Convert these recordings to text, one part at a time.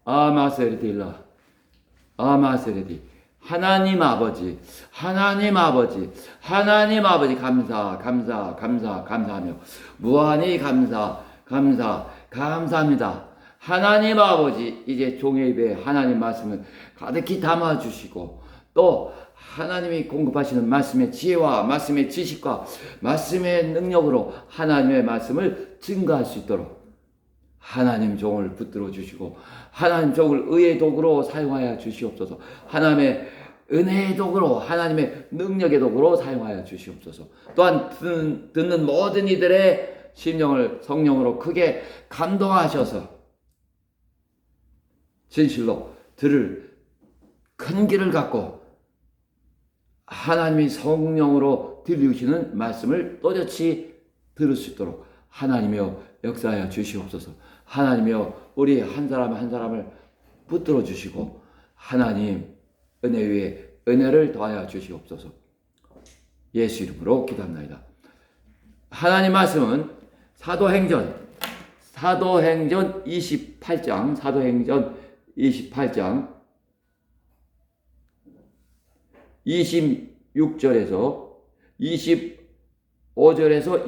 아마세르딜라 아마세르디. 하나님 아버지, 하나님 아버지, 하나님 아버지 감사하며 무한히 감사합니다. 하나님 아버지, 이제 종의 입에 하나님 말씀을 가득히 담아주시고 또 하나님이 공급하시는 말씀의 지혜와 말씀의 지식과 말씀의 능력으로 하나님의 말씀을 증거할 수 있도록 하나님 종을 붙들어 주시고 하나님 종을 의의 도구로 사용하여 주시옵소서. 하나님의 은혜의 도구로, 하나님의 능력의 도구로 사용하여 주시옵소서. 또한 듣는 모든 이들의 심령을 성령으로 크게 감동하셔서 진실로 들을 큰 귀를 갖고 하나님이 성령으로 들려주시는 말씀을 또렷이 들을 수 있도록 하나님이여 역사하여 주시옵소서. 하나님이여 우리 한 사람 한 사람을 붙들어 주시고 하나님 은혜 위에 은혜를 더하여 주시옵소서. 예수 이름으로 기도합니다. 하나님 말씀은 사도행전 28장 사도행전 28장 26절에서 25절에서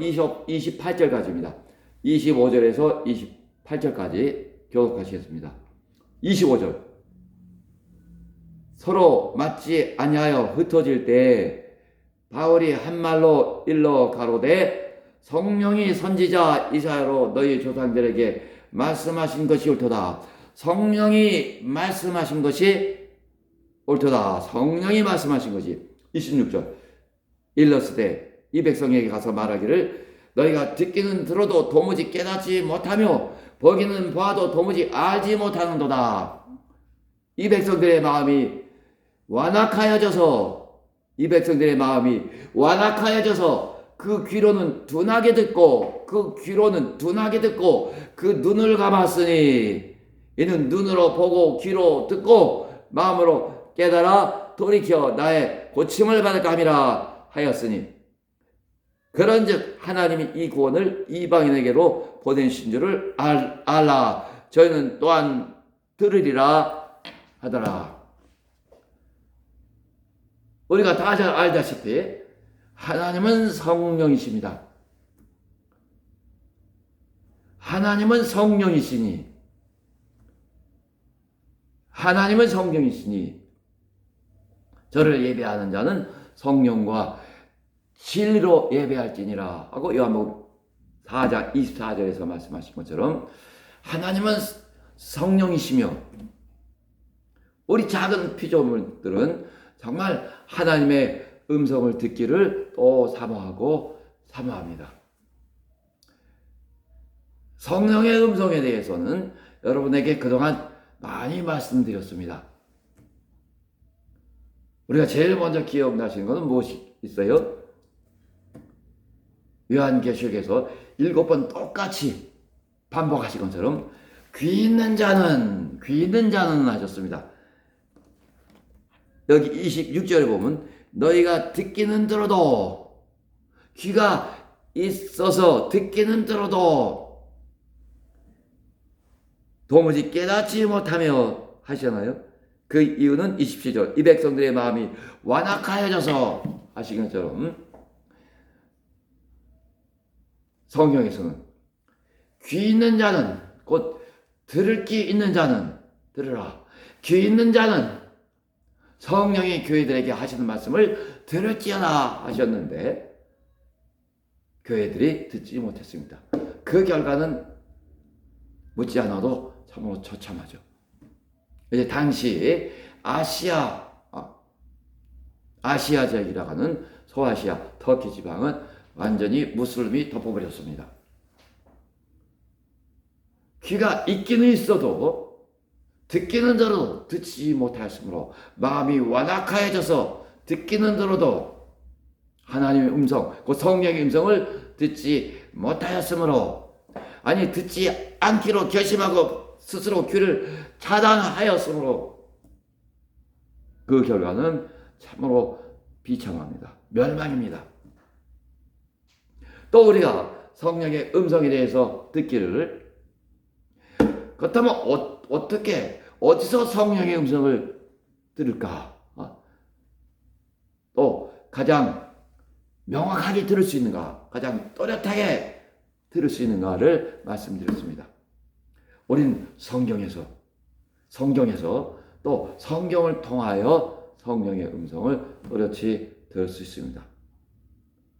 28절까지입니다. 25절에서 28절까지 교독하시겠습니다. 25절. 서로 맞지 아니하여 흩어질 때 바울이 한 말로 일러 가로되 성령이 선지자 이사야로 너희 조상들에게 말씀하신 것이 옳도다. 성령이 말씀하신 것이 옳도다. 성령이 말씀하신 것이. 26절. 일렀으되 이 백성에게 가서 말하기를 너희가 듣기는 들어도 도무지 깨닫지 못하며 보기는 봐도 도무지 알지 못하는도다. 이 백성들의 마음이 완악하여져서 그 귀로는 둔하게 듣고 그 눈을 감았으니 이는 눈으로 보고 귀로 듣고 마음으로 깨달아 돌이켜 나의 고침을 받을까 함이라 하였으니 그런즉 하나님이 이 구원을 이방인에게로 보내신 줄을 알라. 저희는 또한 들으리라 하더라. 우리가 다 잘 알다시피 하나님은 성령이십니다. 하나님은 성령이시니 저를 예배하는 자는 성령과 진리로 예배할지니라 하고 요한복음 4장 24절에서 말씀하신 것처럼 하나님은 성령이시며 우리 작은 피조물들은 정말 하나님의 음성을 듣기를 또 사모합니다. 성령의 음성에 대해서는 여러분에게 그동안 많이 말씀드렸습니다. 우리가 제일 먼저 기억나시는 것은 무엇이 있어요? 요한계시록에서 7번 똑같이 반복하신 것처럼 귀 있는 자는 하셨습니다. 여기 26절에 보면 너희가 듣기는 들어도 귀가 있어서 듣기는 들어도 도무지 깨닫지 못하며 하시잖아요. 그 이유는 27절 이 백성들의 마음이 완악하여져서 하신 것처럼 성경에서는 귀 있는 자는 곧 들을 귀 있는 자는 들으라. 귀 있는 자는 성령이 교회들에게 하시는 말씀을 들을지어다 하셨는데 교회들이 듣지 못했습니다. 그 결과는 묻지 않아도 참으로 처참하죠. 이제 당시 아시아 지역이라고 하는 소아시아 터키 지방은 완전히 무슬림이 덮어버렸습니다. 귀가 있기는 있어도 듣기는 들어도 듣지 못하였으므로 마음이 완악하여져서 듣기는 들어도 하나님의 음성, 그 성령의 음성을 듣지 못하였으므로 아니 듣지 않기로 결심하고 스스로 귀를 차단하였으므로 그 결과는 참으로 비참합니다. 멸망입니다. 또 우리가 성령의 음성에 대해서 듣기를 그렇다면 어디서 성령의 음성을 들을까? 또 가장 명확하게 들을 수 있는가? 가장 또렷하게 들을 수 있는가를 말씀드렸습니다. 우리는 성경에서 또 성경을 통하여 성령의 음성을 또렷이 들을 수 있습니다.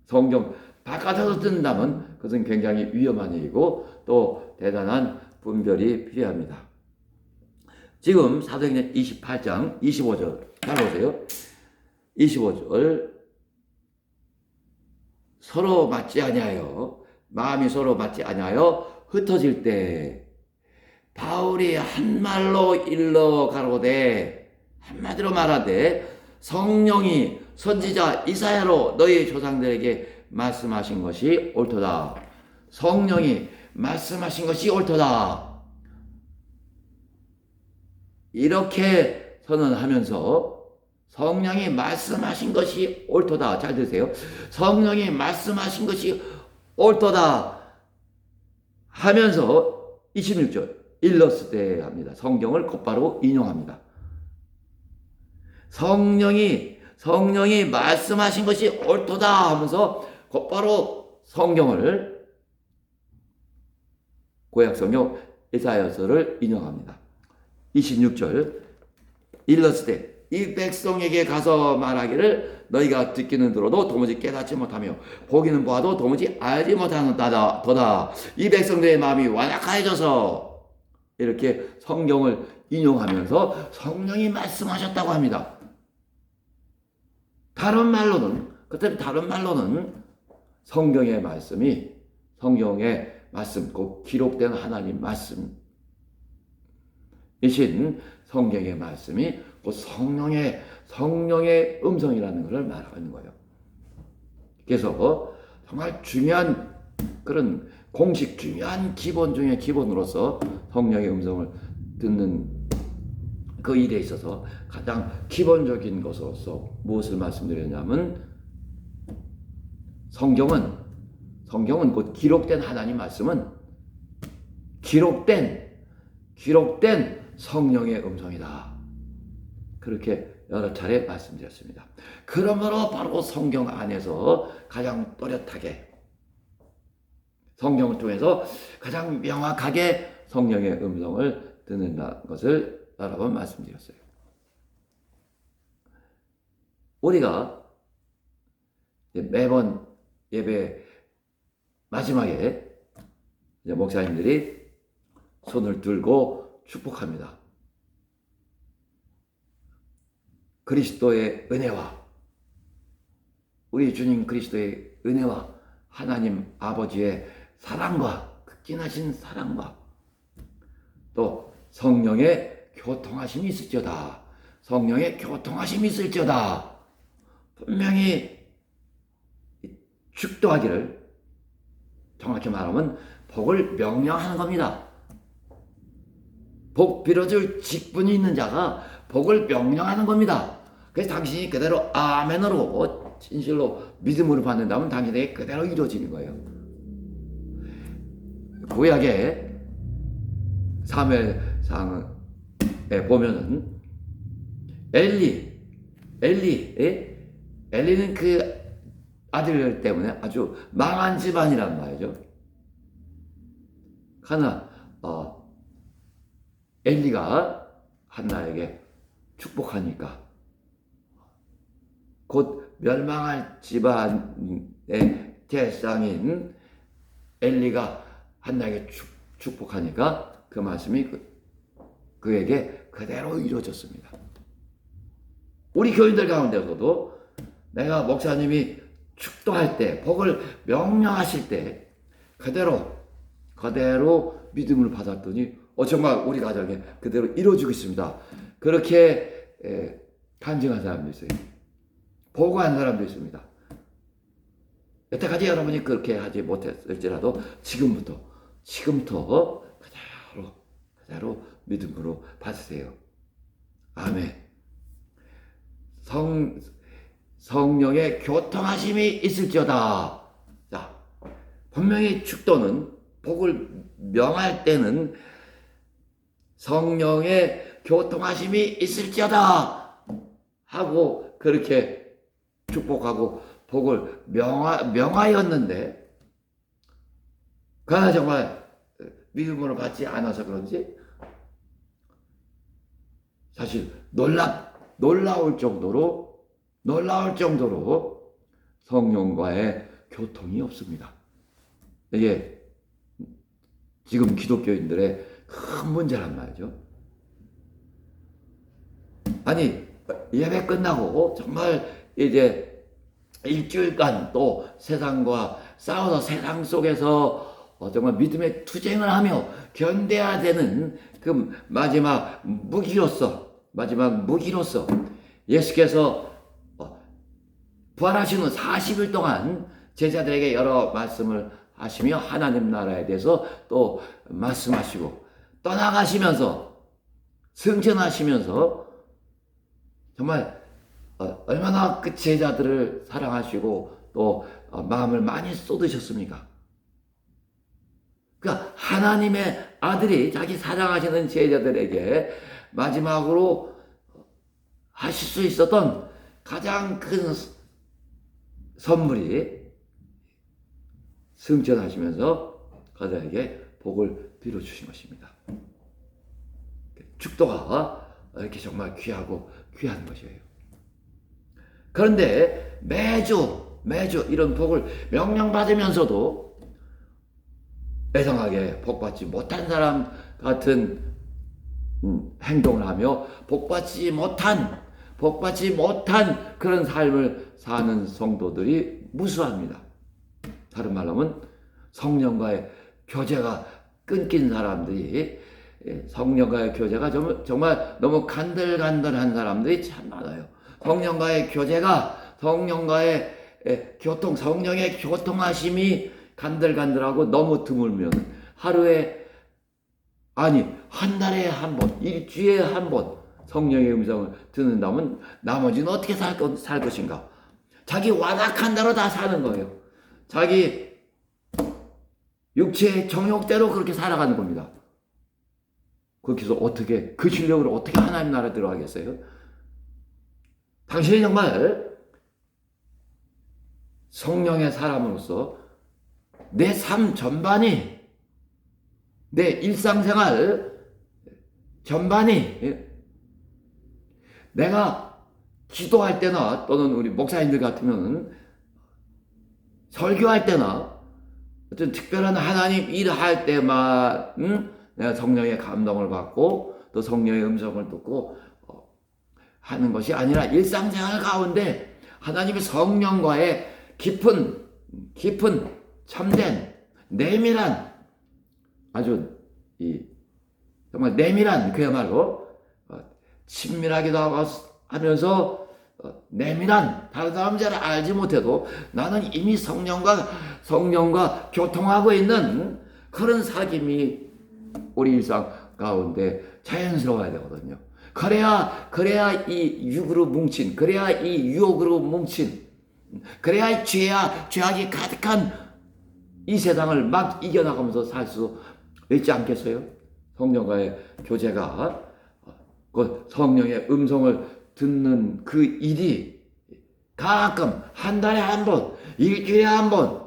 성경 바깥에서 듣는다면 그것은 굉장히 위험한 일이고 또 대단한 분별이 필요합니다. 지금 사도행전 28장 25절 잘 보세요. 25절 서로 맞지 아니하여 마음이 서로 맞지 아니하여 흩어질 때 바울이 한 말로 일러 가로되 한마디로 말하되 성령이 선지자 이사야로 너희 조상들에게 말씀하신 것이 옳도다. 성령이 말씀하신 것이 옳도다. 이렇게 선언하면서 성령이 말씀하신 것이 옳도다. 잘 들으세요. 성령이 말씀하신 것이 옳도다 하면서 26절 일러스되 합니다. 성경을 곧바로 인용합니다. 성령이 말씀하신 것이 옳도다 하면서 곧바로 성경을 구약성경 이사야서를 인용합니다. 26절 일러스되 이 백성에게 가서 말하기를 너희가 듣기는 들어도 도무지 깨닫지 못하며 보기는 보아도 도무지 알지 못하는도다. 이 백성들의 마음이 완악하여져서 이렇게 성경을 인용하면서 성령이 말씀하셨다고 합니다. 다른 말로는 성경의 말씀이 성경의 말씀, 곧 기록된 하나님 말씀이신 성경의 말씀이 곧 성령의 음성이라는 것을 말하는 거예요. 그래서 정말 중요한 그런 공식, 중요한 기본 중에 기본으로서 성령의 음성을 듣는 그 일에 있어서 가장 기본적인 것으로서 무엇을 말씀드렸냐면 성경은 곧 기록된 하나님 말씀은 기록된 성령의 음성이다. 그렇게 여러 차례 말씀드렸습니다. 그러므로 바로 성경 안에서 가장 또렷하게 성경을 통해서 가장 명확하게 성령의 음성을 듣는 것을 여러 번 말씀드렸어요. 우리가 매번 예배 마지막에 목사님들이 손을 들고 축복합니다. 그리스도의 은혜와 우리 주님 그리스도의 은혜와 하나님 아버지의 사랑과 극진하신 사랑과 또 성령의 교통하심이 있을지어다. 성령의 교통하심이 있을지어다. 분명히 축도하기를 정확히 말하면 복을 명령하는 겁니다. 복 빌어줄 직분이 있는 자가 복을 명령하는 겁니다. 그래서 당신이 그대로 아멘으로 진실로 믿음으로 받는다면 당신에게 그대로 이루어지는 거예요. 구약의 사무엘상에 보면은 엘리는 그 아들 때문에 아주 망한 집안이란 말이죠. 하나 엘리가 한나에게 축복하니까 곧 멸망할 집안의 대상인 엘리가 한나에게 축복하니까 그 말씀이 그에게 그대로 이루어졌습니다. 우리 교인들 가운데서도 내가 목사님이 축도할 때 복을 명령하실 때 그대로 믿음을 받았더니 정말 우리 가정에 그대로 이루어지고 있습니다. 그렇게 간증한 사람도 있어요. 보고한 사람도 있습니다. 여태까지 여러분이 그렇게 하지 못했을지라도 지금부터 그대로 믿음으로 받으세요. 아멘. 성령의 교통하심이 있을지어다. 자, 분명히 축도는 복을 명할 때는 성령의 교통하심이 있을지어다 하고 그렇게 축복하고 복을 명하였는데 그러나 정말 믿음으로 받지 않아서 그런지 사실 놀라울 정도로 성령과의 교통이 없습니다. 이게 지금 기독교인들의 큰 문제란 말이죠. 아니 예배 끝나고 정말 이제 일주일간 또 세상과 싸워서 세상 속에서 정말 믿음의 투쟁을 하며 견뎌야 되는 그 마지막 무기로서 예수께서 부활하신 후 40일 동안 제자들에게 여러 말씀을 하시며 하나님 나라에 대해서 또 말씀하시고 떠나가시면서 승천하시면서 정말 얼마나 그 제자들을 사랑하시고 또 마음을 많이 쏟으셨습니까? 그러니까 하나님의 아들이 자기 사랑하시는 제자들에게 마지막으로 하실 수 있었던 가장 큰 선물이 승천하시면서 그들에게 복을 빌어주신 것입니다. 축도가 이렇게 정말 귀하고 귀한 것이에요. 그런데 매주 이런 복을 명령받으면서도 애성하게 복받지 못한 사람 같은 행동을 하며 복받지 못한 그런 삶을 사는 성도들이 무수합니다. 다른 말로 하면 성령과의 교제가 끊긴 사람들이 성령과의 교제가 정말 너무 간들간들한 사람들이 참 많아요. 성령과의 교제가 성령과의 교통, 성령의 교통하심이 간들간들하고 너무 드물면 하루에 아니 한 달에 한 번, 일주일에 한 번 성령의 음성을 듣는다면 나머지는 어떻게 살 것인가? 자기 완악한 대로 다 사는 거예요. 자기 육체의 정욕대로 그렇게 살아가는 겁니다. 그렇게 해서 어떻게 그 실력으로 어떻게 하나님 나라에 들어가겠어요? 당신이 정말 성령의 사람으로서 내 삶 전반이 내 일상생활 전반이 내가 기도할 때나 또는 우리 목사님들 같으면 설교할 때나 어떤 특별한 하나님 일을 할 때만 내가 성령의 감동을 받고 또 성령의 음성을 듣고 하는 것이 아니라 일상생활 가운데 하나님의 성령과의 깊은 참된 내밀한 아주 정말 내밀한 그야말로 친밀하기도 하면서 내밀한 다른 사람 잘 알지 못해도 나는 이미 성령과 교통하고 있는 그런 사귐이 우리 일상 가운데 자연스러워야 되거든요. 그래야 이 육으로 뭉친, 그래야 이 유혹으로 뭉친, 그래야 죄악이 가득한 이 세상을 막 이겨나가면서 살 수 있지 않겠어요? 성령과의 교제가 그 성령의 음성을 듣는 그 일이 가끔 한 달에 한 번, 일주일에 한 번,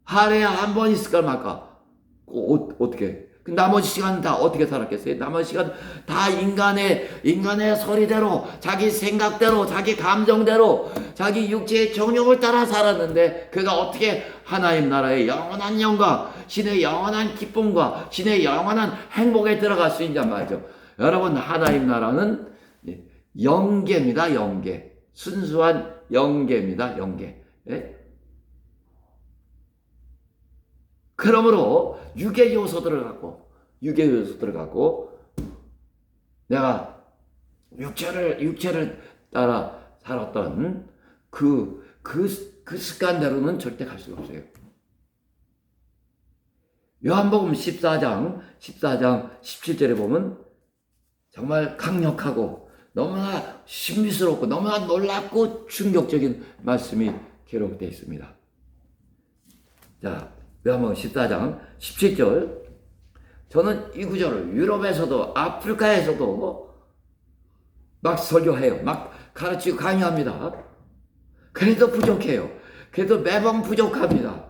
하루에 한 번 있을까 말까? 어떻게? 그 나머지 시간 다 어떻게 살았겠어요? 나머지 시간 다 인간의 소리대로, 자기 생각대로, 자기 감정대로, 자기 육체의 정욕을 따라 살았는데 그가 어떻게 하나님 나라의 영원한 영광, 신의 영원한 기쁨과 신의 영원한 행복에 들어갈 수 있냔 말이죠. 여러분, 하나님 나라는 영계입니다. 영계. 순수한 영계입니다. 영계. 예? 그러므로 육의 요소들을 갖고 내가 육체를 따라 살았던 그 습관대로는 절대 갈 수가 없어요. 요한복음 14장 17절에 보면 정말 강력하고 너무나 신비스럽고 너무나 놀랍고 충격적인 말씀이 기록되어 있습니다. 자, 요한복음 14장 17절 저는 이 구절을 유럽에서도 아프리카에서도 막 설교해요. 막 가르치고 강의합니다. 그래도 부족해요. 그래도 매번 부족합니다.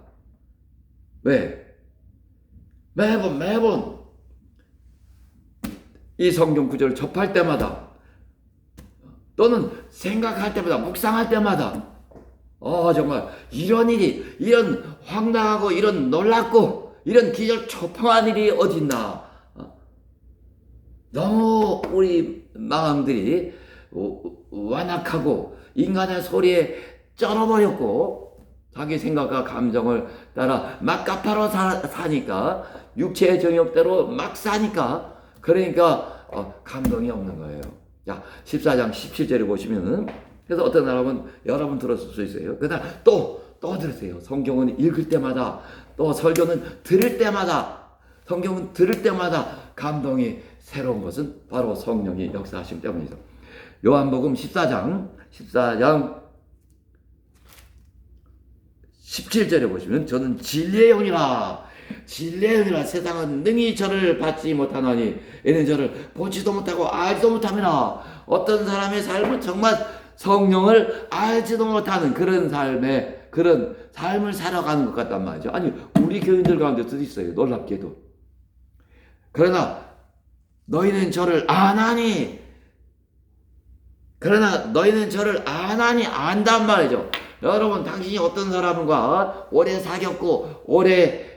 왜? 매번 이 성경 구절을 접할 때마다 또는 생각할 때마다 묵상할 때마다 정말 이런 일이, 이런 황당하고 이런 놀랍고 이런 기절초풍한 일이 어딨나. 너무 우리 마음들이 완악하고 인간의 소리에 쩔어버렸고 자기 생각과 감정을 따라 막 까파로 사니까 육체의 정욕대로 막 사니까 그러니까 감동이 없는 거예요. 자, 14장 17절에 보시면은 그래서 어떤 사람은 여러 번 들었을 수 있어요. 그다음 또 들으세요. 성경은 읽을 때마다 또 설교는 들을 때마다 성경은 들을 때마다 감동이 새로운 것은 바로 성령이 역사하심 때문이죠. 요한복음 14장 17절에 보시면 저는 진리의 영이라 세상은 능히 저를 받지 못하나니 이는 저를 보지도 못하고 알지도 못함이라. 어떤 사람의 삶은 정말 성령을 알지도 못하는 그런 삶을 살아가는 것 같단 말이죠. 아니 우리 교인들 가운데도 있어요. 놀랍게도. 그러나 너희는 저를 아나니 안단 말이죠. 여러분 당신이 어떤 사람과 오래 사귀었고 오래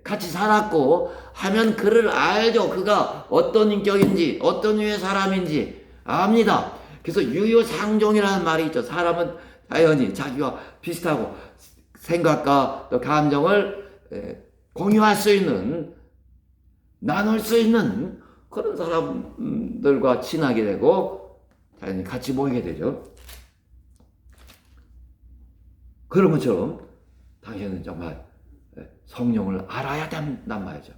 같이 살았고 하면 그를 알죠. 그가 어떤 인격인지 어떤 류의 사람인지 압니다. 그래서 유유상종이라는 말이 있죠. 사람은 자연히 자기와 비슷하고 생각과 또 감정을 공유할 수 있는 나눌 수 있는 그런 사람들과 친하게 되고 자연히 같이 모이게 되죠. 그런 것처럼 당신은 정말 성령을 알아야 된단 말이죠.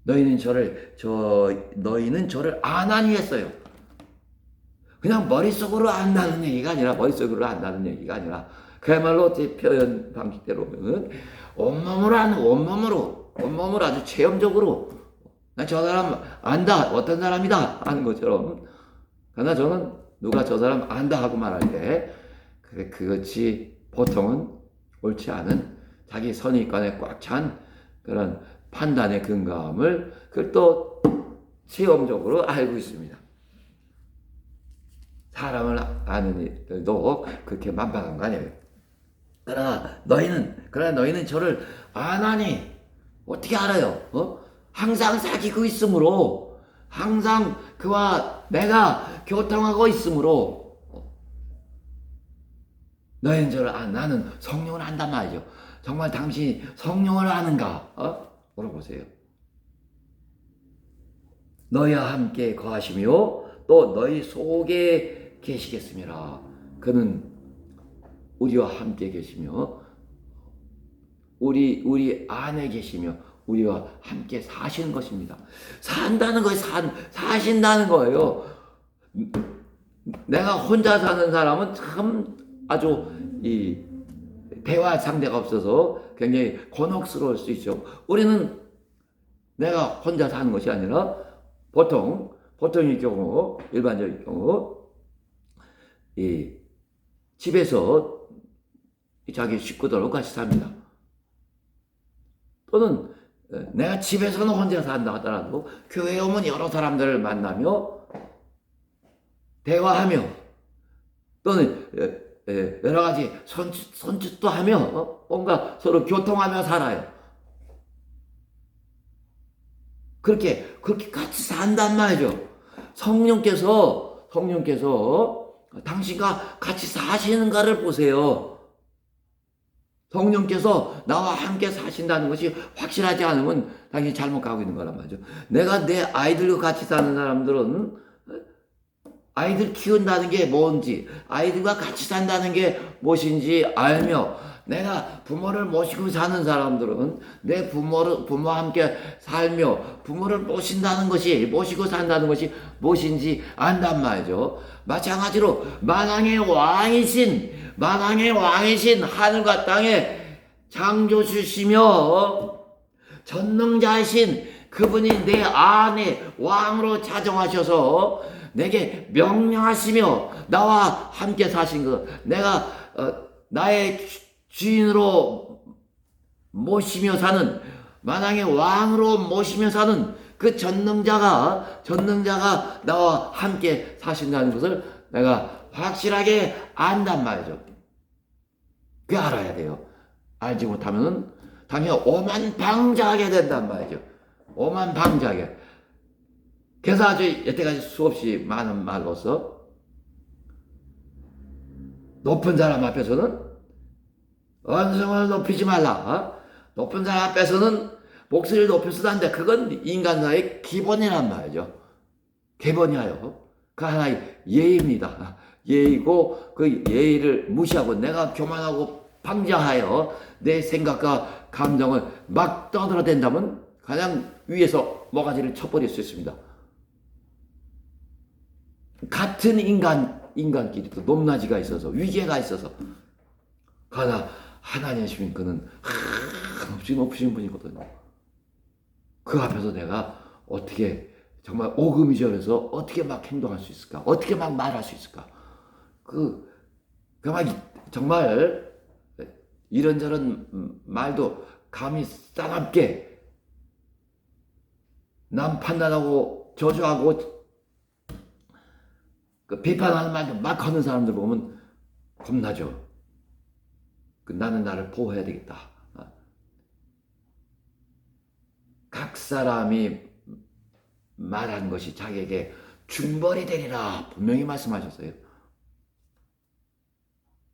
너희는 저를 아나니 했어요. 그냥 머릿속으로 안다는 얘기가 아니라 그야말로 제 표현 방식대로 보면 온몸으로 아주 체험적으로 난 저 사람 안다, 어떤 사람이다 하는 것처럼. 그러나 저는 누가 저 사람 안다 하고 말할 때 그것이 보통은 옳지 않은 자기 선입관에 꽉 찬 그런 판단의 근거함을 그걸 또 체험적으로 알고 있습니다. 사람을 아는 이들도 그렇게 만박한 거 아니에요. 그러나 너희는 저를 아나니 어떻게 알아요? 항상 사귀고 있으므로, 항상 그와 내가 교통하고 있으므로 너희는 저를 나는 성령을 안단 말이죠. 정말 당신이 성령을 아는가? 물어보세요. 너희와 함께 거하시며 또 너희 속에 계시겠습니다. 그는 우리와 함께 계시며 우리 안에 계시며 우리와 함께 사시는 것입니다. 산다는 거예요. 사신다는 거예요. 내가 혼자 사는 사람은 참 아주 이 대화 상대가 없어서 굉장히 곤혹스러울 수 있죠. 우리는 내가 혼자 사는 것이 아니라 보통의 경우, 일반적인 경우 이 집에서 자기 식구들하고 같이 삽니다. 또는 내가 집에서는 혼자 산다 하더라도 교회에 오면 여러 사람들을 만나며 대화하며 또는 여러 가지 손짓도 하며 뭔가 서로 교통하며 살아요. 그렇게 같이 산단 말이죠. 성령께서 당신과 같이 사시는가를 보세요. 성령께서 나와 함께 사신다는 것이 확실하지 않으면 당신이 잘못 가고 있는 거란 말이죠. 내가 내 아이들과 같이 사는 사람들은 아이들 키운다는 게 뭔지, 아이들과 같이 산다는 게 무엇인지 알며, 내가 부모를 모시고 사는 사람들은 내 부모와 함께 살며 부모를 모시고 산다는 것이 무엇인지 안단 말이죠. 마찬가지로 만왕의 왕이신 하늘과 땅의 창조주시며 전능자이신 그분이 내 안에 왕으로 자정하셔서 내게 명령하시며 나와 함께 사신 것, 내가 나의 주인으로 모시며 사는, 만왕의 왕으로 모시며 사는 그 전능자가 나와 함께 사신다는 것을 내가 확실하게 안단 말이죠. 그 알아야 돼요. 알지 못하면은 당연히 오만방자하게 된단 말이죠. 오만방자하게. 그래서 아주 여태까지 수없이 많은 말로서 높은 사람 앞에서는 언성을 높이지 말라. 높은 사람 앞에서는 목소리를 높여서도 안 돼. 그건 인간사의 기본이란 말이죠. 기본이에요. 그 하나의 예의입니다. 예의고 그 예의를 무시하고 내가 교만하고 방자하여 내 생각과 감정을 막 떠들어댄다면 가장 위에서 모가지를 쳐버릴 수 있습니다. 같은 인간끼리도 높낮이가 있어서 위계가 있어서, 그러나 하나님이시면 그는 한없이 높으신 분이거든요. 그 앞에서 내가 어떻게 정말 오금이절해서 어떻게 막 행동할 수 있을까? 어떻게 막 말할 수 있을까? 정말 이런저런 말도 감히 싸납게 남 판단하고 저주하고 그 비판하는 말도 막 하는 사람들 보면 겁나죠. 나는 나를 보호해야 되겠다. 각 사람이 말한 것이 자기에게 중벌이 되리라 분명히 말씀하셨어요.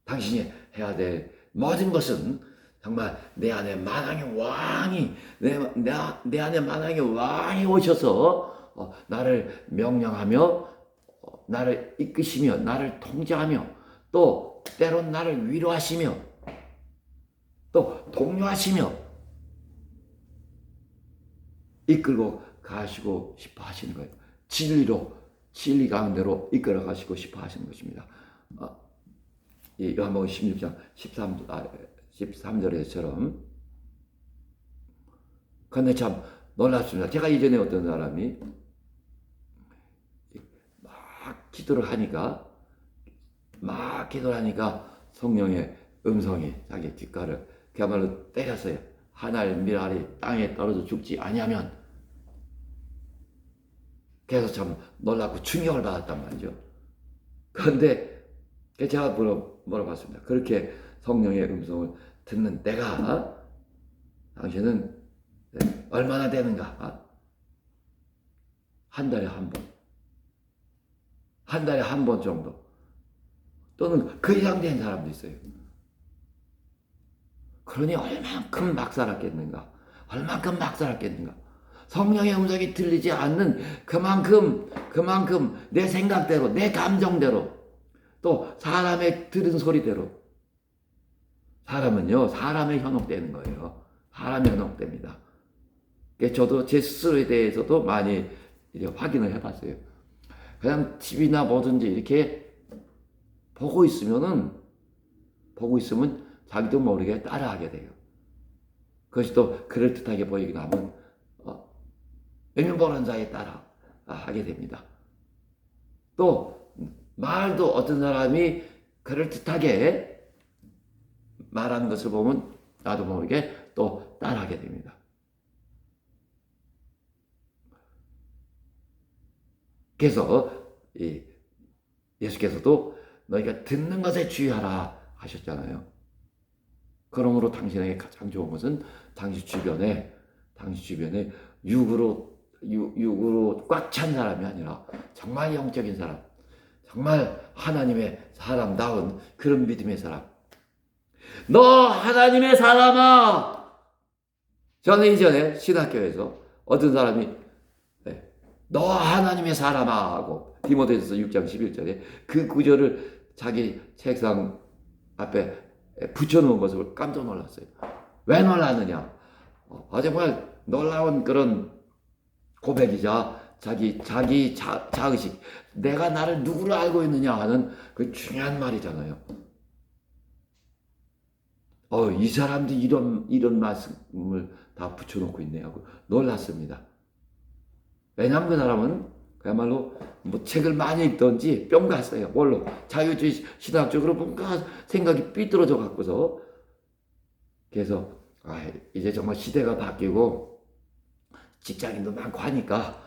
당신이 해야 될 모든 것은 정말 내 안에 만왕의 왕이 내 안에 만왕의 왕이 오셔서 나를 명령하며 나를 이끄시며 나를 통제하며 또 때론 나를 위로하시며 또 독려하시며 이끌고 가시고 싶어 하시는 거예요. 진리 가운데로 이끌어 가시고 싶어 하시는 것입니다. 요한복음 16장 13절에처럼. 그런데 참 놀랍습니다. 제가 이전에 어떤 사람이 막 기도를 하니까 성령의 음성이 자기 귓가를 그야말로 때렸어요. 하늘 밀알이 땅에 떨어져 죽지 아니하면. 그래서 참 놀랍고 충격을 받았단 말이죠. 그런데 제가 물어봤습니다. 그렇게 성령의 음성을 듣는 내가 당신은 얼마나 되는가? 한 달에 한 번. 한 달에 한 번 정도. 또는 그 이상 된 사람도 있어요. 그러니 얼만큼 막 살았겠는가? 성령의 음성이 들리지 않는 그만큼 내 생각대로, 내 감정대로, 또 사람의 들은 소리대로. 사람은요, 사람에 현혹되는 거예요. 사람에 현혹됩니다. 저도 제 스스로에 대해서도 많이 확인을 해봤어요. 그냥 TV나 뭐든지 이렇게 보고 있으면 자기도 모르게 따라하게 돼요. 그것이 또 그럴듯하게 보이기도 하면 외면보는 자에 따라 하게 됩니다. 또 말도 어떤 사람이 그럴듯하게 말하는 것을 보면 나도 모르게 또 따라하게 됩니다. 그래서 예수께서도 너희가 듣는 것에 주의하라 하셨잖아요. 그러므로 당신에게 가장 좋은 것은 당신 주변에 육으로 꽉 찬 사람이 아니라 정말 영적인 사람, 정말 하나님의 사람다운 그런 믿음의 사람. 너 하나님의 사람아! 저는 이전에 신학교에서 어떤 사람이 너 하나님의 사람아 하고 디모데전서 6장 11절에 그 구절을 자기 책상 앞에 붙여놓은 것을 깜짝 놀랐어요. 왜 놀랐느냐? 정말 놀라운 그런 고백이자 자기 자의식, 내가 나를 누구로 알고 있느냐 하는 그 중요한 말이잖아요. 이 사람도 이런 말씀을 다 붙여놓고 있네 하고 놀랐습니다. 왜냐하면 그 사람은 그야말로 뭐 책을 많이 읽던지 뿅 갔어요. 뭘로? 자유주의 신학적으로 뭔가 생각이 삐뚤어져 갖고서. 그래서 이제 정말 시대가 바뀌고 직장인도 많고 하니까,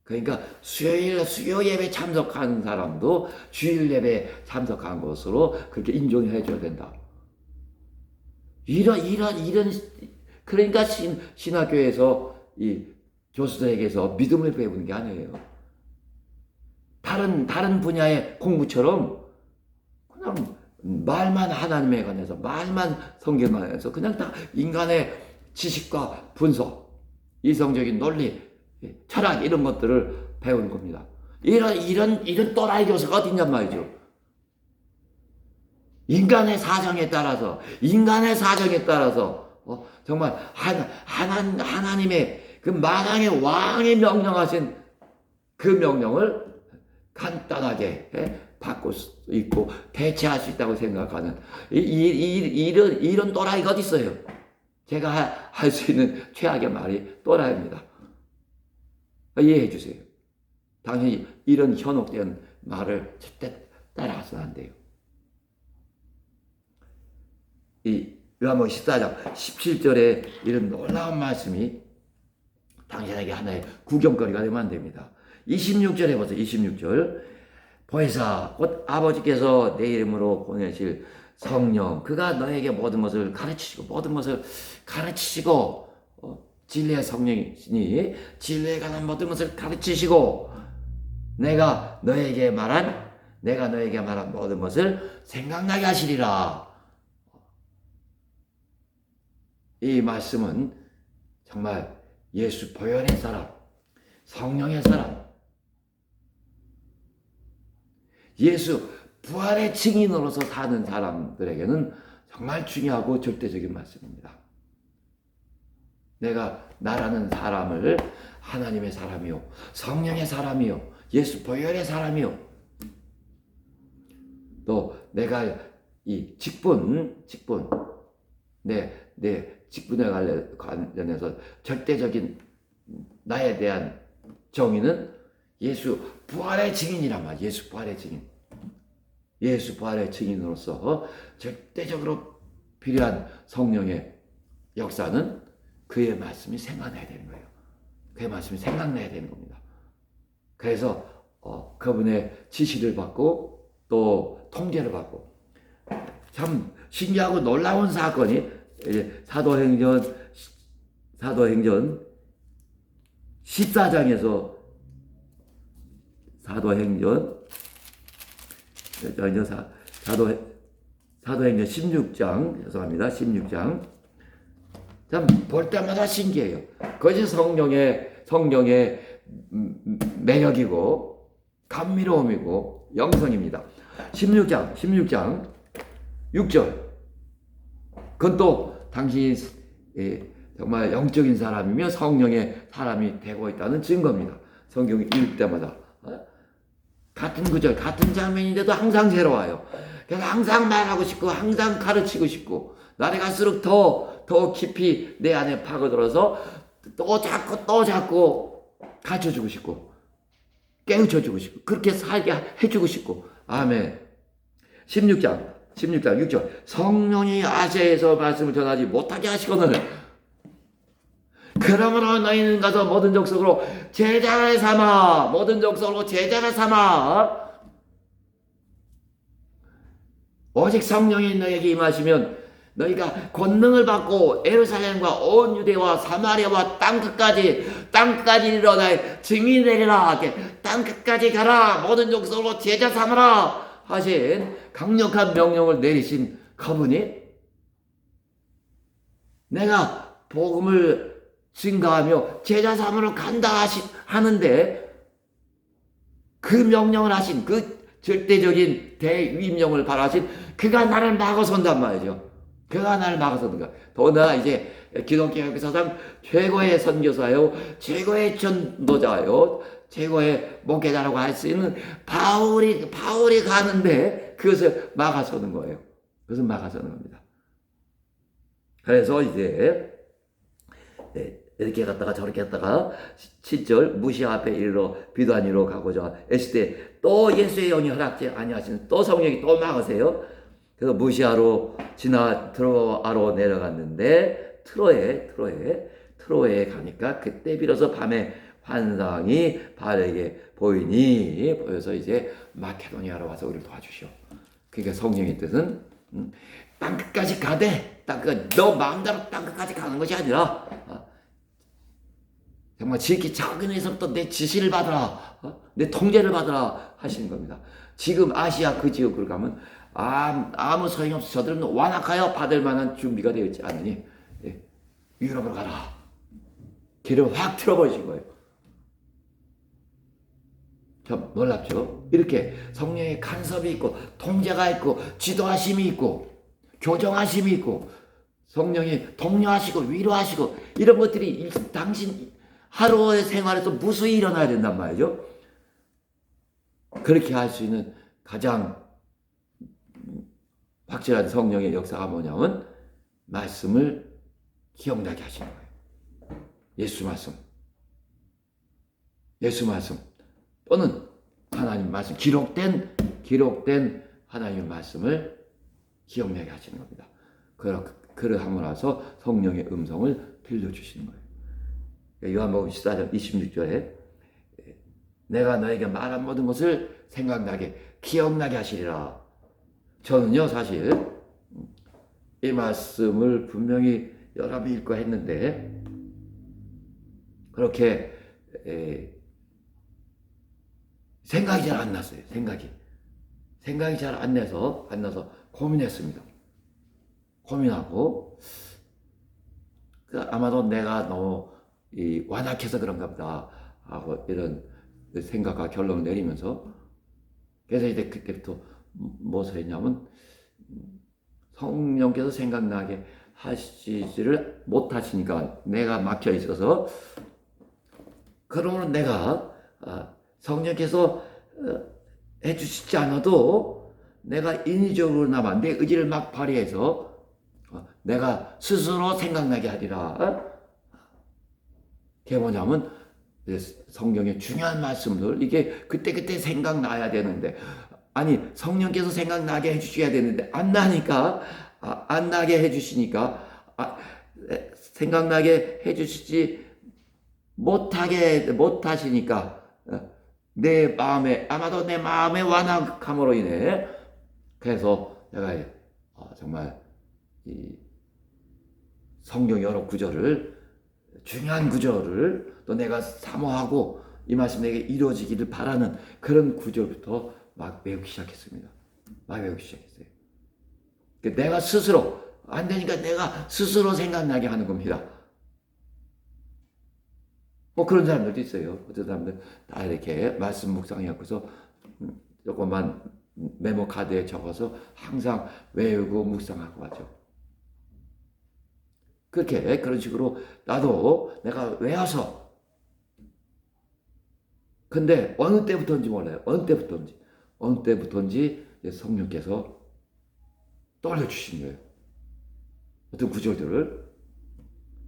그러니까 수요 예배 참석하는 사람도 주일 예배 참석한 것으로 그렇게 인정해 줘야 된다. 이런 그러니까 신학교에서 이 교수들에게서 믿음을 배우는 게 아니에요. 다른 분야의 공부처럼 그냥 말만 하나님에 관해서, 말만 성경에 관해서 그냥 다 인간의 지식과 분석, 이성적인 논리, 철학 이런 것들을 배우는 겁니다. 이런 또라이 교수가 어딨냔 말이죠. 인간의 사정에 따라서 정말 하나님의 그 만왕의 왕이 명령하신 그 명령을 간단하게 바꿀 수 있고 대체할 수 있다고 생각하는 이런 또라이가 어디 있어요? 제가 할 수 있는 최악의 말이 또라이입니다. 이해해 주세요. 당연히 이런 현혹된 말을 절대 따라가서는 안 돼요. 이 요한복음 14장 17절에 이런 놀라운 말씀이 당신에게 하나의 구경거리가 되면 안 됩니다. 26절에 보세요. 26절. 보혜사 곧 아버지께서 내 이름으로 보내실 성령, 그가 너에게 모든 것을 가르치시고 진리의 성령이니 진리에 관한 모든 것을 가르치시고 내가 너에게 말한 모든 것을 생각나게 하시리라. 이 말씀은 정말 예수 보혈의 사람, 성령의 사람, 예수 부활의 증인으로서 사는 사람들에게는 정말 중요하고 절대적인 말씀입니다. 내가 나라는 사람을 하나님의 사람이요, 성령의 사람이요, 예수 보혈의 사람이요, 또 내가 이 직분, 내 직분에 관련해서 절대적인 나에 대한 정의는 예수 부활의 증인이란 말이야. 예수 부활의 증인으로서 절대적으로 필요한 성령의 역사는 그의 말씀이 생각나야 되는 거예요. 그의 말씀이 생각나야 되는 겁니다. 그래서 그분의 지시를 받고 또 통제를 받고, 참 신기하고 놀라운 사건이 사도행전 14장에서 사도행전 16장, 죄송합니다. 16장. 참 볼 때마다 신기해요. 그것이 성령의 매력이고 감미로움이고 영성입니다. 16장 6절. 그건 또 당신이 정말 영적인 사람이며 성령의 사람이 되고 있다는 증거입니다. 성경 읽을 때마다 같은 구절, 같은 장면인데도 항상 새로워요. 그래서 항상 말하고 싶고 항상 가르치고 싶고 날이 갈수록 더 깊이 내 안에 파고들어서 또 자꾸 가르쳐주고 싶고 깨우쳐주고 싶고 그렇게 살게 해주고 싶고. 아멘. 16장 6절. 성령이 아시아에서 말씀을 전하지 못하게 하시거늘 그러므로 너희는 가서 모든 족속으로 제자를 삼아 오직 성령이 너에게 임하시면 너희가 권능을 받고 예루살렘과 온 유대와 사마리아와 땅끝까지 이르러 나의 증인이 되리라. 땅끝까지 가라. 모든 족속으로 제자 삼으라 하신 강력한 명령을 내리신 그분이 내가 복음을 증가하며 제자 삼으러 간다 하는데 그 명령을 하신, 그 절대적인 대위임령을 바라신 그가 나를 막아선단 말이죠. 그가 나를 막아서는 거야. 더나 이제 기독교 역사상 최고의 선교사요, 최고의 전도자요, 최고의 목회자라고 할 수 있는 바울이 가는데 그것을 막아서는 거예요. 그것을 막아서는 겁니다. 그래서 이제 이렇게 갔다가 저렇게 갔다가 7절 무시아 앞에 이르러 비단위로 가고자 했을 때 또 예수의 영이 허락지 아니하시는 또 성령이 또 막으세요. 그래서 무시아로 지나 트로아로 내려갔는데 트로에 가니까 그때 비로소 밤에 환상이 바르게 보여서 이제 마케도니아로 와서 우리를 도와주시오. 그러니까 성령의 뜻은 땅 끝까지 가되 너 마음대로 땅 끝까지 가는 것이 아니라 정말 지극히 작은 에서부터 내 지시를 받으라, 내 통제를 받으라 하시는 겁니다. 지금 아시아 그 지역으로 가면 아무 소용없어. 저들은 완악하여 받을 만한 준비가 되어 있지 않으니 유럽으로 가라. 길을 확 틀어버리신 거예요. 참 놀랍죠? 이렇게 성령의 간섭이 있고 통제가 있고 지도하심이 있고 교정하심이 있고 성령이 독려하시고 위로하시고 이런 것들이 당신 하루의 생활에서 무수히 일어나야 된단 말이죠. 그렇게 할 수 있는 가장 확실한 성령의 역사가 뭐냐면 말씀을 기억나게 하시는 거예요. 예수 말씀 또는 하나님 말씀 기록된 하나님의 말씀을 기억나게 하시는 겁니다. 그러함으로 해서 성령의 음성을 들려주시는 거예요. 요한복음 14장 26절에 내가 너에게 말한 모든 것을 생각나게 기억나게 하시리라. 저는요 사실 이 말씀을 분명히 여러 번 읽고 했는데 그렇게 생각이 잘 안 났어요. 생각이 잘 안 나서 고민했습니다. 고민하고 아마도 내가 너무 완악해서 그런가 보다 하고 이런 생각과 결론을 내리면서 그래서 이제 그때부터 무엇을 했냐면 성령께서 생각나게 하시지를 못하시니까 내가 막혀 있어서 그러면 내가 성령께서 해주시지 않아도 내가 인위적으로나마 내 의지를 막 발휘해서 내가 스스로 생각나게 하리라. 그게 뭐냐면 성경의 중요한 말씀들 이게 그때그때 생각나야 되는데 아니 성령께서 생각나게 해주셔야 되는데 안 나게 해주시니까 생각나게 해주시지 못하시니까 아마도 내 마음의 완악함으로 인해 그래서 내가 정말 이 성경 여러 중요한 구절을 또 내가 사모하고 이 말씀 내게 이루어지기를 바라는 그런 구절부터 막 외우기 시작했습니다. 내가 스스로 안 되니까 내가 스스로 생각나게 하는 겁니다. 뭐 그런 사람들도 있어요. 어떤 사람들 다 이렇게 말씀 묵상해갖고서 조금만 메모 카드에 적어서 항상 외우고 묵상하고 하죠. 그런 식으로 나도 내가 외워서 근데 어느 때부터인지 몰라요. 어느 때부터인지 성령께서 떠올려주신 거예요. 어떤 구절들을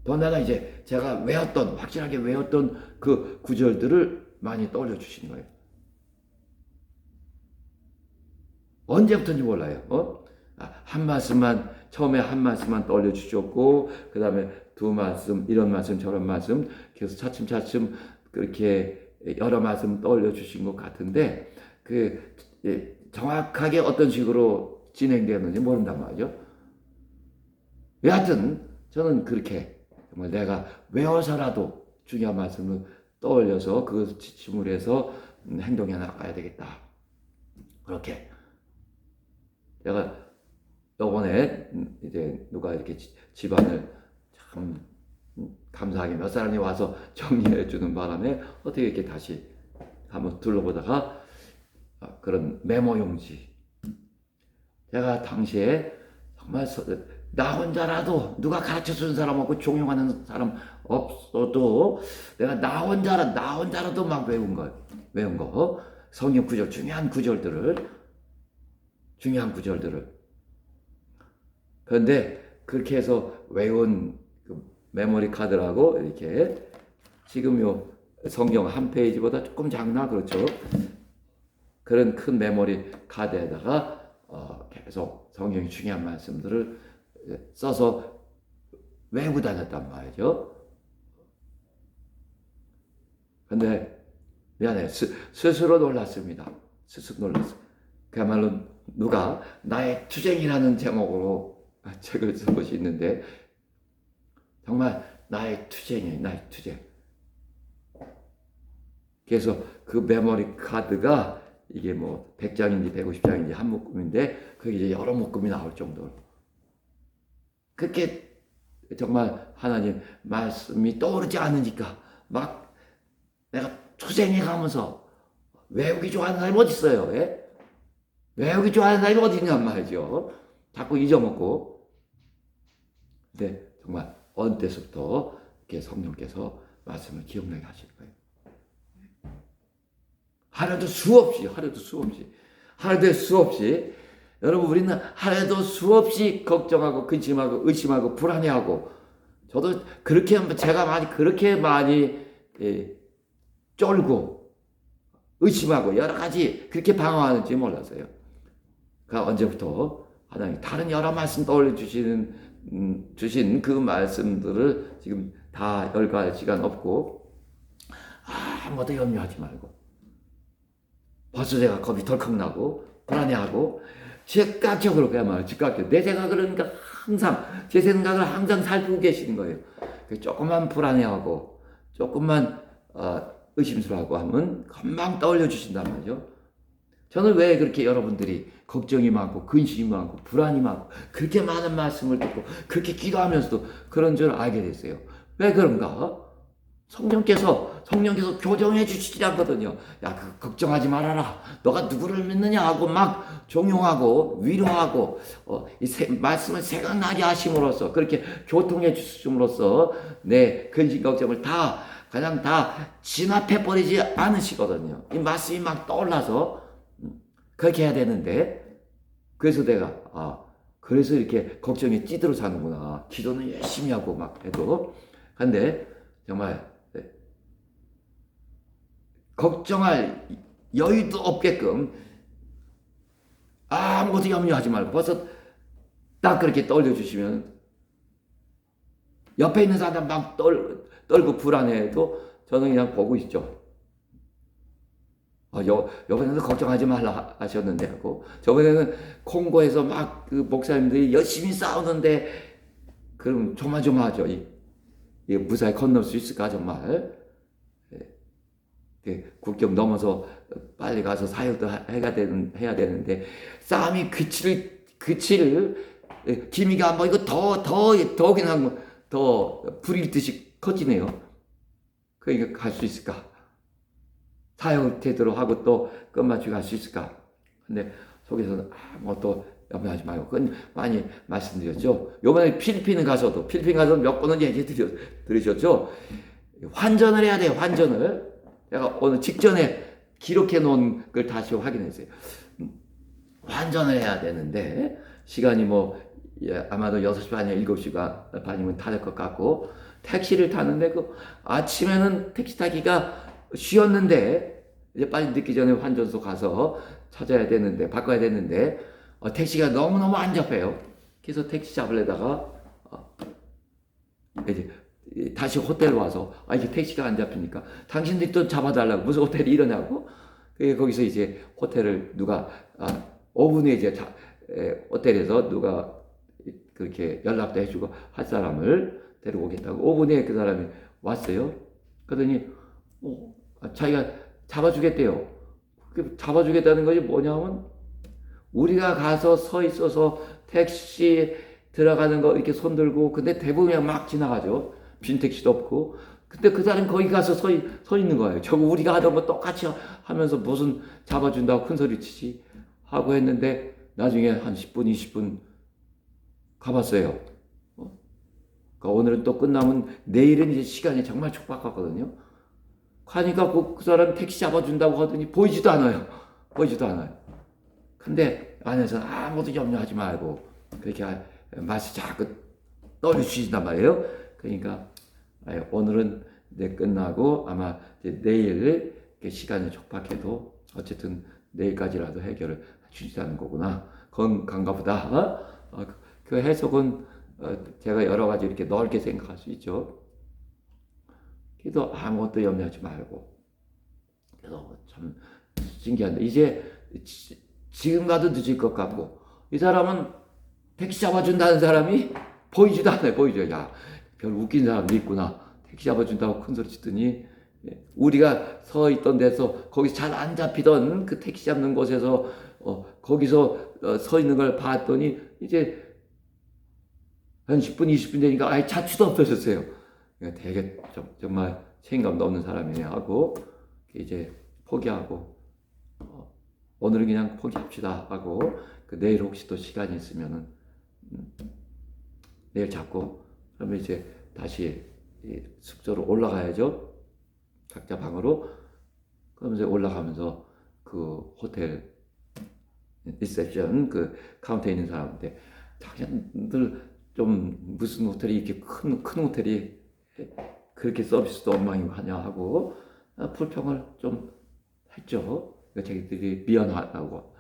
더 내가 이제 제가 확실하게 외웠던 그 구절들을 많이 떠올려주신 거예요. 언제부터인지 몰라요. 처음에 한 말씀만 떠올려주셨고 그 다음에 두 말씀 이런 말씀 저런 말씀 계속 차츰 그렇게 여러 말씀 떠올려주신 것 같은데 정확하게 어떤 식으로 진행되었는지 모른단 말이죠. 여하튼 저는 그렇게 정말 내가 외워서라도 중요한 말씀을 떠올려서 그것을 지침을 해서 행동해 나가야 되겠다. 그렇게 제가 이번에 이제 누가 이렇게 집안을 참 감사하게 몇 사람이 와서 정리해 주는 바람에 어떻게 이렇게 다시 한번 둘러보다가 그런 메모 용지 제가 당시에 정말 나 혼자라도 누가 가르쳐 주는 사람 없고 종용하는 사람 없어도 내가 나 혼자라도 막 외운 거 성경 구절 중요한 구절들을 그런데 그렇게 해서 외운 메모리 카드라고 이렇게 지금 요 성경 한 페이지보다 조금 작나 그렇죠? 그런 큰 메모리 카드에다가 계속 성경의 중요한 말씀들을 써서 외우고 다녔단 말이죠. 근데 미안해요. 스스로 놀랐습니다. 스스로 놀랐어요. 그야말로 누가 나의 투쟁이라는 제목으로 책을 쓴 것이 있는데 정말 나의 투쟁이에요. 나의 투쟁. 그래서 그 메모리 카드가 이게 뭐 100장인지 150장인지 한 묶음인데 그게 이제 여러 묶음이 나올 정도로 그렇게 정말 하나님 말씀이 떠오르지 않으니까 막 내가 투쟁해 가면서 외우기 좋아하는 사람이 어디 있어요? 예? 외우기 좋아하는 사람이 어디 있냔 말이죠. 자꾸 잊어먹고. 근데 정말 어느 때서부터 이렇게 성령께서 말씀을 기억나게 하실 거예요. 하루도 수없이 여러분 우리는 하루도 수없이 걱정하고 근심하고 의심하고 불안해하고 저도 그렇게 많이 쫄고 의심하고 여러 가지 그렇게 방황하는지 몰랐어요. 그러니까 언제부터 하나님 다른 여러 말씀 떠올려 주신 그 말씀들을 지금 다 열거할 시간 없고 아무것도 염려하지 말고 벌써 제가 겁이 덜컥 나고 불안해하고 즉각적으로 그야말로 즉각적으로 내 생각을 그러니까 제 생각을 항상 살피고 계시는 거예요. 조금만 불안해하고 조금만 의심스러워하고 하면 금방 떠올려 주신단 말이죠. 저는 왜 그렇게 여러분들이 걱정이 많고 근심이 많고 불안이 많고 그렇게 많은 말씀을 듣고 그렇게 기도하면서도 그런 줄 알게 됐어요. 왜 그런가? 성령께서 교정해 주시지 않거든요. 야, 걱정하지 말아라. 너가 누구를 믿느냐 하고 막 종용하고 위로하고 말씀을 생각나게 하심으로써 그렇게 교통해 주심으로써 내 근심 걱정을 그냥 다 진압해 버리지 않으시거든요. 이 말씀이 막 떠올라서 그렇게 해야 되는데 그래서 내가 그래서 이렇게 걱정에 찌들어 사는구나. 기도는 열심히 하고 막 해도 근데 정말 걱정할 여유도 없게끔 아무것도 염려하지 말고 벌써 딱 그렇게 떠올려주시면 옆에 있는 사람 막 떨고 불안해도 저는 그냥 보고 있죠. 요번에는 걱정하지 말라 하셨는데 하고 저번에는 콩고에서 막 그 목사님들이 열심히 싸우는데 그럼 조마조마하죠. 이 무사히 건널 수 있을까 정말. 국경 넘어서 빨리 가서 사역도 해야 되는데 싸움이 그칠 기미가 안 보이고 더 그냥 더 불일 듯이 커지네요. 그러니까 갈 수 있을까? 사역을 제대로 하고 또 끝마치고 갈 수 있을까? 근데 속에서는 또 염려하지 말고 그건 많이 말씀드렸죠. 요번에 필리핀 가서도 몇 번은 얘기 들으셨죠? 환전을 해야 돼요. 환전을. 내가 오늘 직전에 기록해 놓은 걸 다시 확인했어요. 환전을 해야 되는데 시간이 아마도 6시 반이나 7시 반이면 다 될 것 같고 택시를 타는데 아침에는 택시 타기가 쉬었는데 이제 빨리 늦기 전에 환전소 가서 바꿔야 되는데 택시가 너무너무 안 잡혀요. 그래서 택시 잡으려다가 이제 다시 호텔 와서 이게 택시가 안 잡히니까 당신들이 또 잡아달라고 무슨 호텔이 이러냐고 거기서 이제 호텔을 누가 5분 후에 이제 호텔에서 누가 그렇게 연락도 해주고 할 사람을 데리고 오겠다고 5분 후에 그 사람이 왔어요. 그러더니 자기가 잡아주겠대요. 잡아주겠다는 것이 뭐냐면 우리가 가서 서 있어서 택시 들어가는 거 이렇게 손 들고 근데 대부분 그냥 막 지나가죠. 빈 택시도 없고. 근데 그 사람이 거기 가서 서 있는 거예요. 저거 우리가 하던 거 똑같이 하면서 무슨 잡아준다고 큰 소리 치지 하고 했는데 나중에 한 10분, 20분 가봤어요. 그러니까 오늘은 또 끝나면 내일은 이제 시간이 정말 촉박하거든요. 가니까 그 사람 택시 잡아준다고 하더니 보이지도 않아요. 근데 안에서는 아무것도 염려하지 말고 그렇게 말씀 자꾸 떠올려주신단 말이에요. 그러니까 오늘은 이제 끝나고 아마 이제 내일 시간이 촉박해도 어쨌든 내일까지라도 해결을 주시자는 거구나. 건강가 보다. 그 해석은 제가 여러 가지 이렇게 넓게 생각할 수 있죠. 그래도 아무것도 염려하지 말고. 그래서 참 신기한데 이제 지금 가도 늦을 것 같고 이 사람은 택시 잡아준다는 사람이 보이지도 않아요. 보이죠. 야, 별 웃긴 사람도 있구나. 택시 잡아준다고 큰 소리 치더니 우리가 서 있던 데서 거기서 잘 안 잡히던 그 택시 잡는 곳에서 거기서 서 있는 걸 봤더니 이제 한 10분, 20분 되니까 아예 자취도 없어졌어요. 되게 정말 책임감도 없는 사람이네 하고 이제 포기하고 오늘은 그냥 포기합시다 하고 내일 혹시 또 시간이 있으면은 내일 잡고 그러면 이제 다시 숙소로 올라가야죠. 각자 방으로. 그러면서 올라가면서 그 호텔 리셉션 그 카운터에 있는 사람한테 자기들 좀 무슨 호텔이 이렇게 큰 호텔이 그렇게 서비스도 엉망이고 하냐 하고 불평을 좀 했죠. 자기들이 미안하다고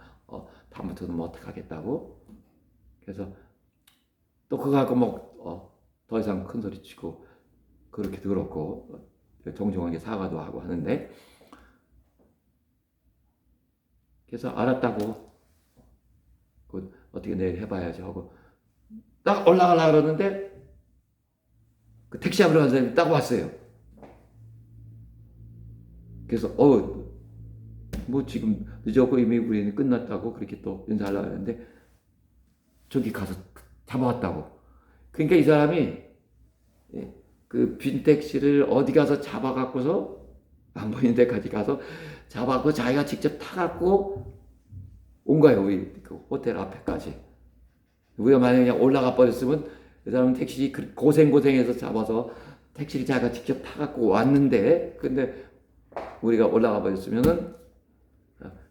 다음부터는 뭐 어떻게 하겠다고. 그래서 또 그거 갖고 뭐 더 이상 큰 소리 치고 그렇게 더럽고 정중하게 사과도 하고 하는데 그래서 알았다고 어떻게 내일 해봐야지 하고 딱 올라가려고 그러는데 그 택시 잡으러 간 사람이 딱 왔어요. 그래서 뭐 지금 늦었고 이미 우리는 끝났다고 그렇게 또 인사하려고 하는데 저기 가서 잡아왔다고. 그러니까 이 사람이 그 빈 택시를 어디 가서 잡아갖고서 안 보이는 데까지 가서 잡아갖고 자기가 직접 타갖고 온 거예요. 우리 그 호텔 앞에까지. 우리가 만약에 그냥 올라가 버렸으면 이 사람은 택시 고생해서 잡아서 택시를 자기가 직접 타갖고 왔는데 근데 우리가 올라가 버렸으면은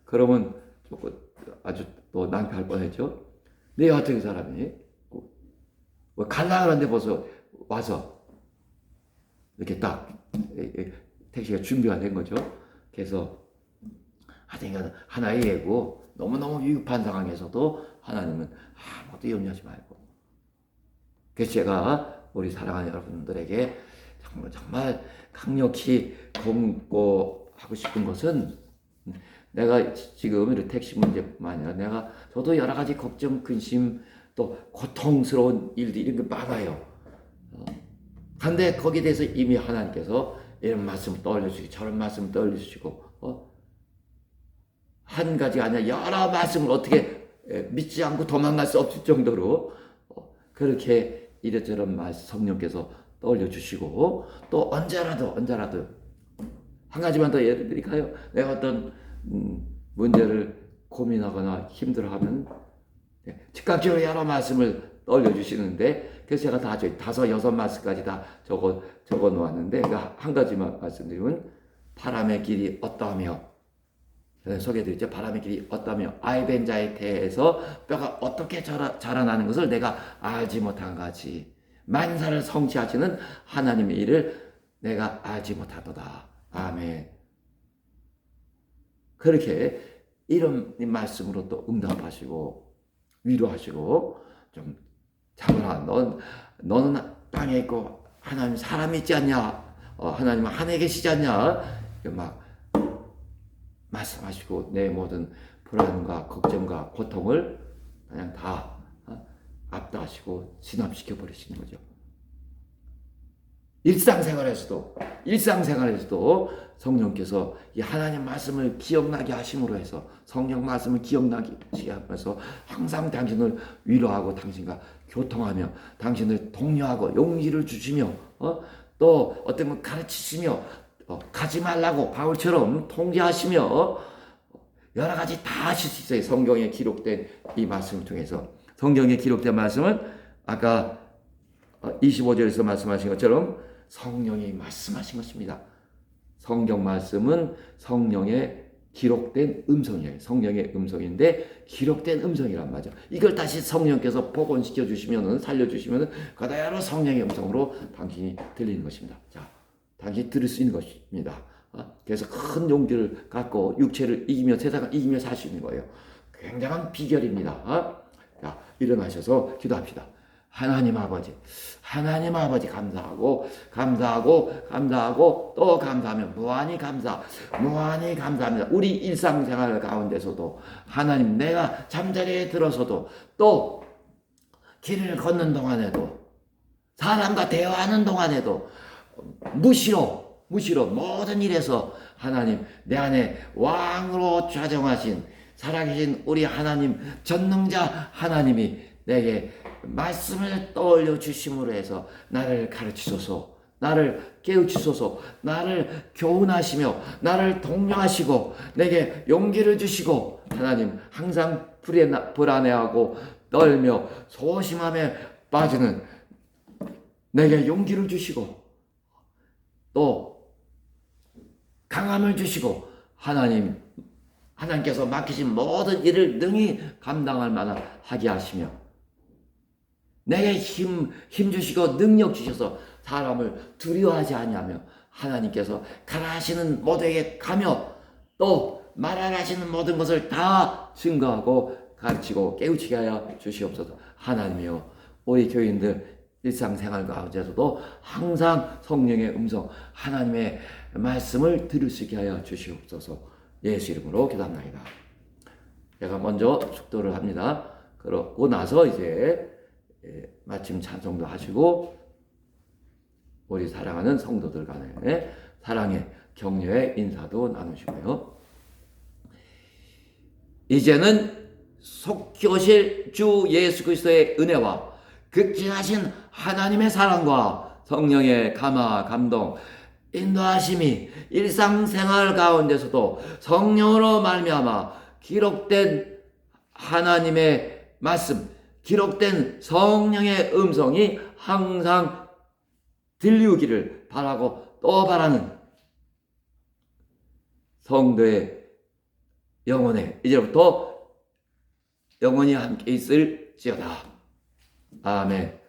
그러면 조금 아주 또 낭패할 뻔했죠. 내 같은 사람이 갈라 그러는데 벌써 와서 이렇게 딱 택시가 준비가 된 거죠. 그래서 하여튼 하나의 예고 너무너무 위급한 상황에서도 하나님은 아무것도 염려하지 말고. 그래서 제가 우리 사랑하는 여러분들에게 정말 강력히 권고하고 싶은 것은 내가 지금 이런 택시 문제뿐만 아니라 저도 여러 가지 걱정, 근심, 또 고통스러운 일들이 이런 게 많아요. 근데 거기에 대해서 이미 하나님께서 이런 말씀을 떠올려주시고 저런 말씀을 떠올려주시고 한 가지가 아니라 여러 말씀을 어떻게 믿지 않고 도망갈 수 없을 정도로 그렇게 이래저런 말씀 성령께서 떠올려주시고 또 언제라도 한 가지만 더 예를 드릴까요? 내가 어떤 문제를 고민하거나 힘들어하면 즉각적으로 여러 말씀을 떠올려주시는데 그래서 제가 다 5-6말씀까지 다 적어 놓았는데 한 가지만 말씀드리면 바람의 길이 어떠하며 소개해드렸죠. 바람의 길이 어떠하며 아이벤 자에 대해서 뼈가 어떻게 자라나는 것을 내가 알지 못한 같이 만사를 성취하시는 하나님의 일을 내가 알지 못하도다. 아멘. 그렇게 이런 말씀으로 또 응답하시고 위로하시고 좀 자거라 너는 땅에 있고 하나님 사람 있지 않냐 하나님은 하늘에 계시지 않냐 막 말씀하시고 내 모든 불안과 걱정과 고통을 그냥 다 압도하시고 진압시켜 버리시는 거죠. 일상생활에서도 성령께서 이 하나님 말씀을 기억나게 하심으로 해서 성령 말씀을 기억나게 하면서 항상 당신을 위로하고 당신과 교통하며 당신을 독려하고 용기를 주시며 또 어떤 분 가르치시며 가지 말라고 바울처럼 통제하시며 여러 가지 다 하실 수 있어요. 성경에 기록된 이 말씀을 통해서. 성경에 기록된 말씀은 아까 25절에서 말씀하신 것처럼 성령이 말씀하신 것입니다. 성경 말씀은 성령의 기록된 음성이에요. 성령의 음성인데 기록된 음성이란 말이죠. 이걸 다시 성령께서 복원시켜 주시면은, 살려주시면은 그대로 성령의 음성으로 당신이 들리는 것입니다. 자, 당신이 들을 수 있는 것입니다. 그래서 큰 용기를 갖고 육체를 이기며 세상을 이기며 살 수 있는 거예요. 굉장한 비결입니다. 자, 일어나셔서 기도합시다. 하나님 아버지 감사하고 또 감사하며 무한히 감사합니다. 우리 일상생활 가운데서도 하나님, 내가 잠자리에 들어서도 또 길을 걷는 동안에도 사람과 대화하는 동안에도 무시로 모든 일에서 하나님, 내 안에 왕으로 좌정하신 살아계신 우리 하나님, 전능자 하나님이 내게 말씀을 떠올려 주심으로 해서 나를 가르치소서, 나를 깨우치소서, 나를 교훈하시며 나를 독려하시고 내게 용기를 주시고, 하나님, 항상 불안해하고 떨며 소심함에 빠지는 내게 용기를 주시고 또 강함을 주시고, 하나님께서 맡기신 모든 일을 능히 감당할 만한 하게 하시며 내게 힘 주시고 능력 주셔서 사람을 두려워하지 아니하며 하나님께서 가라 하시는 모두에게 가며 또 말하라 하시는 모든 것을 다 증거하고 가르치고 깨우치게 하여 주시옵소서. 하나님이여, 우리 교인들 일상생활 가운데서도 항상 성령의 음성, 하나님의 말씀을 들을 수 있게 하여 주시옵소서. 예수 이름으로 기도합니다. 제가 먼저 축도를 합니다. 그러고 나서 이제 마침 찬송도 하시고 우리 사랑하는 성도들 간에 사랑의 격려의 인사도 나누시고요. 이제는 속히 오실 주 예수 그리스도의 은혜와 극진하신 하나님의 사랑과 성령의 감화 감동 인도하심이 일상생활 가운데서도 성령으로 말미암아 기록된 하나님의 말씀, 기록된 성령의 음성이 항상 들리우기를 바라고 또 바라는 성도의 영혼에 이제부터 영원히 함께 있을지어다. 아멘.